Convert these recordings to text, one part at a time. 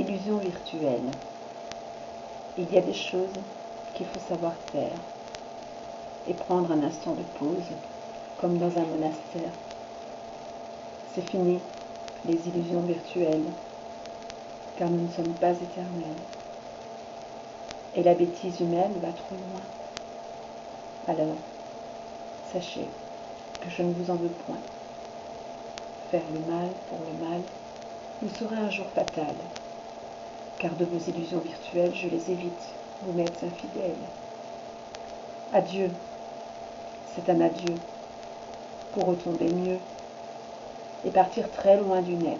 illusions virtuelles. Il y a des choses qu'il faut savoir taire et prendre un instant de pause, comme dans un monastère. C'est fini, les illusions virtuelles, car nous ne sommes pas éternels. Et la bêtise humaine va trop loin. Alors, sachez que je ne vous en veux point. Faire le mal pour le mal vous sera un jour fatal, car de vos illusions virtuelles, je les évite, vous m'êtes infidèles. Adieu, c'est un adieu, pour retomber mieux et partir très loin du net,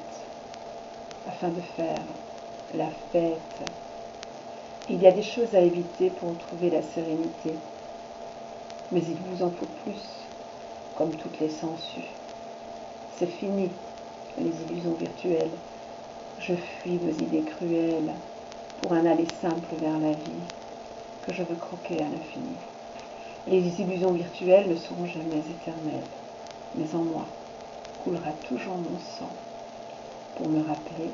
afin de faire la fête. Il y a des choses à éviter pour trouver la sérénité, mais il vous en faut plus, comme toutes les sangsues. C'est fini, les illusions virtuelles. Je fuis vos idées cruelles pour un aller simple vers la vie que je veux croquer à l'infini. Les illusions virtuelles ne seront jamais éternelles, mais en moi coulera toujours mon sang pour me rappeler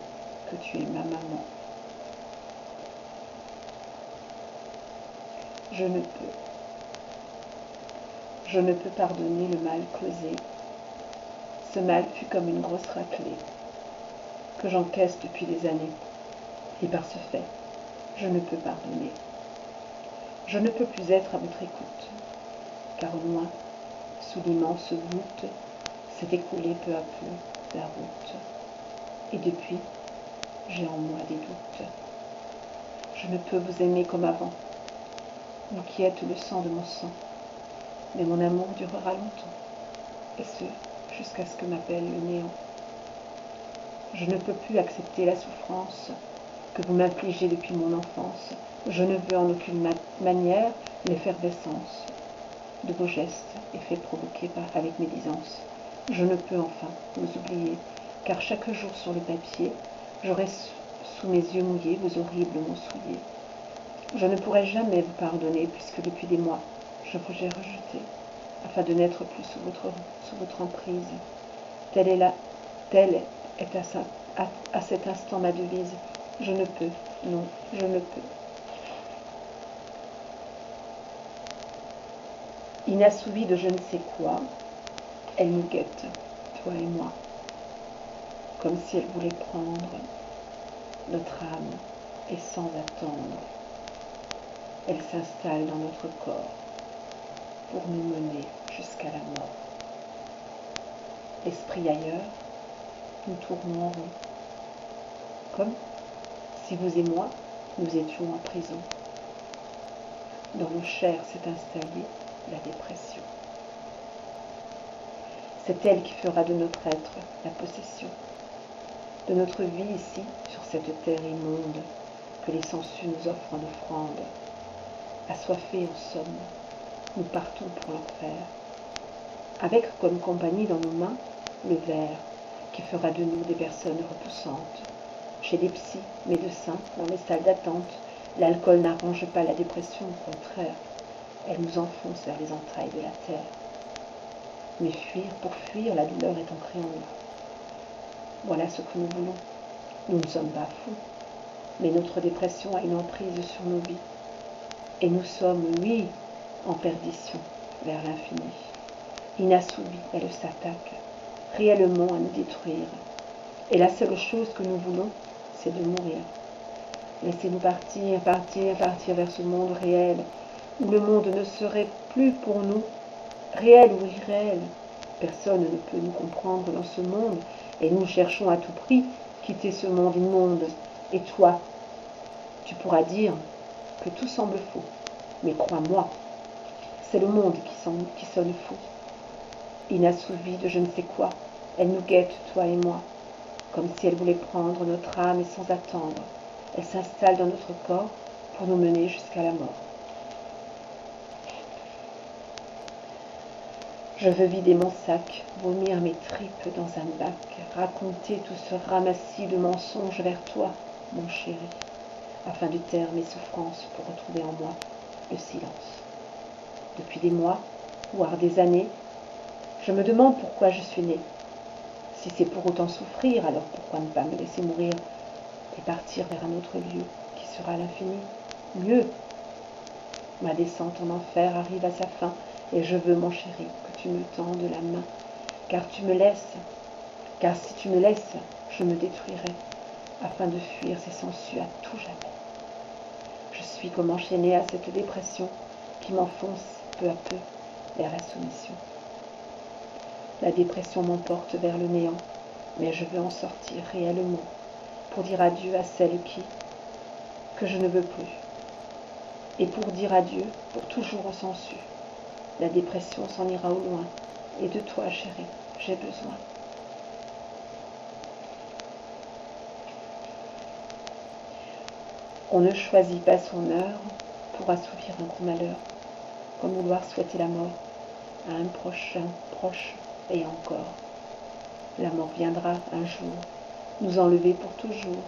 que tu es ma maman. Je ne peux pardonner le mal causé. Ce mal fut comme une grosse raclée que j'encaisse depuis des années. Et par ce fait, je ne peux pardonner. Je ne peux plus être à votre écoute, car au loin, sous l'immense voûte, s'est écoulée peu à peu la route. Et depuis, j'ai en moi des doutes. Je ne peux vous aimer comme avant, vous qui êtes le sang de mon sang, mais mon amour durera longtemps, et ce, jusqu'à ce que m'appelle le néant. Je ne peux plus accepter la souffrance que vous m'infligez depuis mon enfance. Je ne veux en aucune manière l'effervescence de vos gestes, effets provoqués avec médisance. Je ne peux enfin vous oublier, car chaque jour sur le papier, j'aurai sous mes yeux mouillés vos horribles mots souillés. Je ne pourrai jamais vous pardonner, puisque depuis des mois, je vous ai rejeté, afin de n'être plus sous votre emprise. Telle est à cet instant ma devise. Je ne peux, non, je ne peux. Inassouvie de je ne sais quoi, elle nous guette, toi et moi, comme si elle voulait prendre notre âme, et sans attendre, elle s'installe dans notre corps pour nous mener jusqu'à la mort. Esprit ailleurs, nous tournons en rond, comme si vous et moi, nous étions en prison. Dans nos chairs s'est installée la dépression. C'est elle qui fera de notre être la possession, de notre vie ici, sur cette terre immonde, que les sangsues nous offrent en offrande. Assoiffés en somme, nous partons pour l'enfer, avec comme compagnie dans nos mains le verre, qui fera de nous des personnes repoussantes. Chez des psys, médecins, dans les salles d'attente, l'alcool n'arrange pas la dépression, au contraire, elle nous enfonce vers les entrailles de la terre. Mais fuir pour fuir, la douleur est ancrée en nous. Voilà ce que nous voulons. Nous ne sommes pas fous, mais notre dépression a une emprise sur nos vies. Et nous sommes, oui, en perdition vers l'infini. Inassouvie, elle s'attaque réellement à nous détruire. Et la seule chose que nous voulons, c'est de mourir. Laissez-nous partir vers ce monde réel, où le monde ne serait plus pour nous, réel ou irréel. Personne ne peut nous comprendre dans ce monde, et nous cherchons à tout prix quitter ce monde immonde. Et toi, tu pourras dire que tout semble faux, mais crois-moi, c'est le monde qui sonne faux. Inassouvie de je ne sais quoi, elle nous guette, toi et moi, comme si elle voulait prendre notre âme et sans attendre, elle s'installe dans notre corps pour nous mener jusqu'à la mort. Je veux vider mon sac, vomir mes tripes dans un bac, raconter tout ce ramassis de mensonges vers toi, mon chéri, afin de taire mes souffrances pour retrouver en moi le silence. Depuis des mois, voire des années, je me demande pourquoi je suis née. Si c'est pour autant souffrir, alors pourquoi ne pas me laisser mourir et partir vers un autre lieu qui sera l'infini. Mieux, ma descente en enfer arrive à sa fin, et je veux, mon chéri, que tu me tendes la main, car si tu me laisses, je me détruirai, afin de fuir ces sangsues à tout jamais. Je suis comme enchaînée à cette dépression qui m'enfonce peu à peu vers la soumission. La dépression m'emporte vers le néant, mais je veux en sortir réellement pour dire adieu à celle que je ne veux plus. Et pour dire adieu pour toujours aux sangsues. La dépression s'en ira au loin, et de toi, chérie, j'ai besoin. On ne choisit pas son heure pour assouvir un gros malheur, comme vouloir souhaiter la mort à un proche et encore. La mort viendra un jour, nous enlever pour toujours.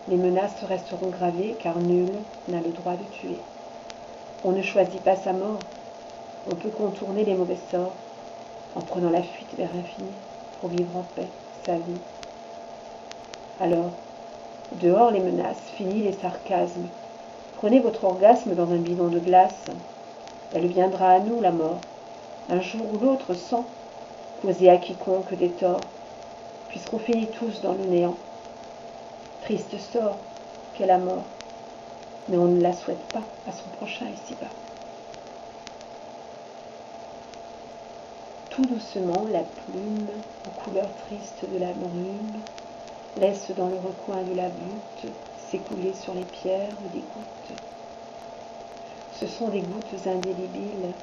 Les menaces resteront gravées car nul n'a le droit de tuer. On ne choisit pas sa mort, on peut contourner les mauvais sorts en prenant la fuite vers l'infini pour vivre en paix sa vie. Alors, dehors les menaces, fini les sarcasmes. Prenez votre orgasme dans un bidon de glace. Elle viendra à nous, la mort, un jour ou l'autre sans causer à quiconque des torts, puisqu'on finit tous dans le néant. Triste sort qu'est la mort, mais on ne la souhaite pas à son prochain ici-bas. Tout doucement, la plume, aux couleurs tristes de la brume, laisse dans le recoin de la voûte s'écouler sur les pierres des gouttes. Ce sont des gouttes indélébiles,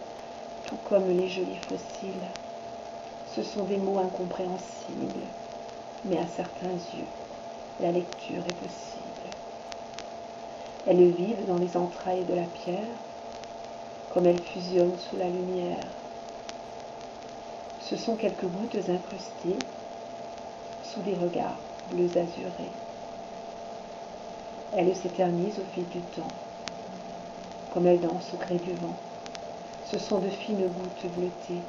tout comme les jolis fossiles. Ce sont des mots incompréhensibles, mais à certains yeux, la lecture est possible. Elles vivent dans les entrailles de la pierre, comme elles fusionnent sous la lumière. Ce sont quelques gouttes incrustées sous des regards bleus azurés. Elles s'éternisent au fil du temps, comme elles dansent au gré du vent. Ce sont de fines gouttes bleutées,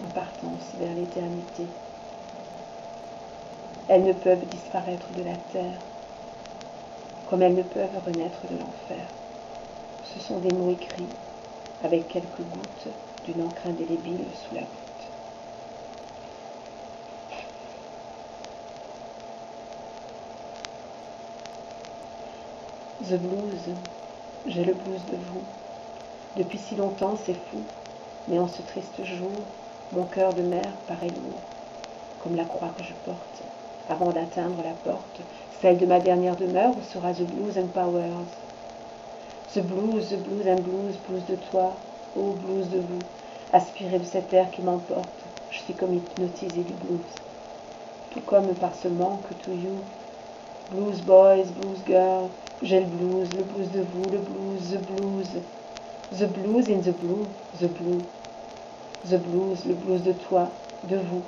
en partance vers l'éternité. Elles ne peuvent disparaître de la terre, comme elles ne peuvent renaître de l'enfer. Ce sont des mots écrits avec quelques gouttes d'une encre indélébile sous la voûte. The blues, j'ai le blues de vous. Depuis si longtemps, c'est fou, mais en ce triste jour, mon cœur de mère paraît lourd, comme la croix que je porte. Avant d'atteindre la porte, celle de ma dernière demeure, où sera the blues and powers. The blues and blues, blues de toi, oh blues de vous, aspiré de cet air qui m'emporte, je suis comme hypnotisée du blues. Tout comme par ce manque to you, blues boys, blues girls, j'ai le blues de vous, le blues in the blue, the blues, le blues de toi, de vous,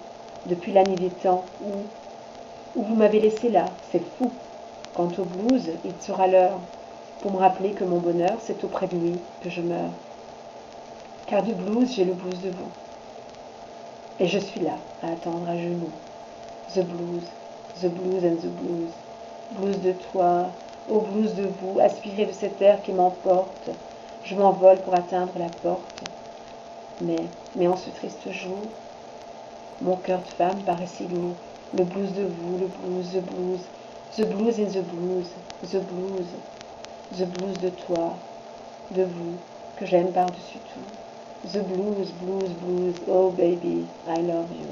depuis la nuit des temps où vous m'avez laissé là, c'est fou. Quant au blues, il sera l'heure pour me rappeler que mon bonheur, c'est auprès de lui que je meurs. Car du blues, j'ai le blues de vous. Et je suis là, à attendre à genoux. The blues and the blues. Blues de toi, ô blues de vous, aspiré de cet air qui m'emporte. Je m'envole pour atteindre la porte. Mais en ce triste jour, mon cœur de femme paraît si lourd. Le blues de vous, le blues, the blues in the blues, the blues de toi, de vous, que j'aime par-dessus tout. The blues, oh baby, I love you.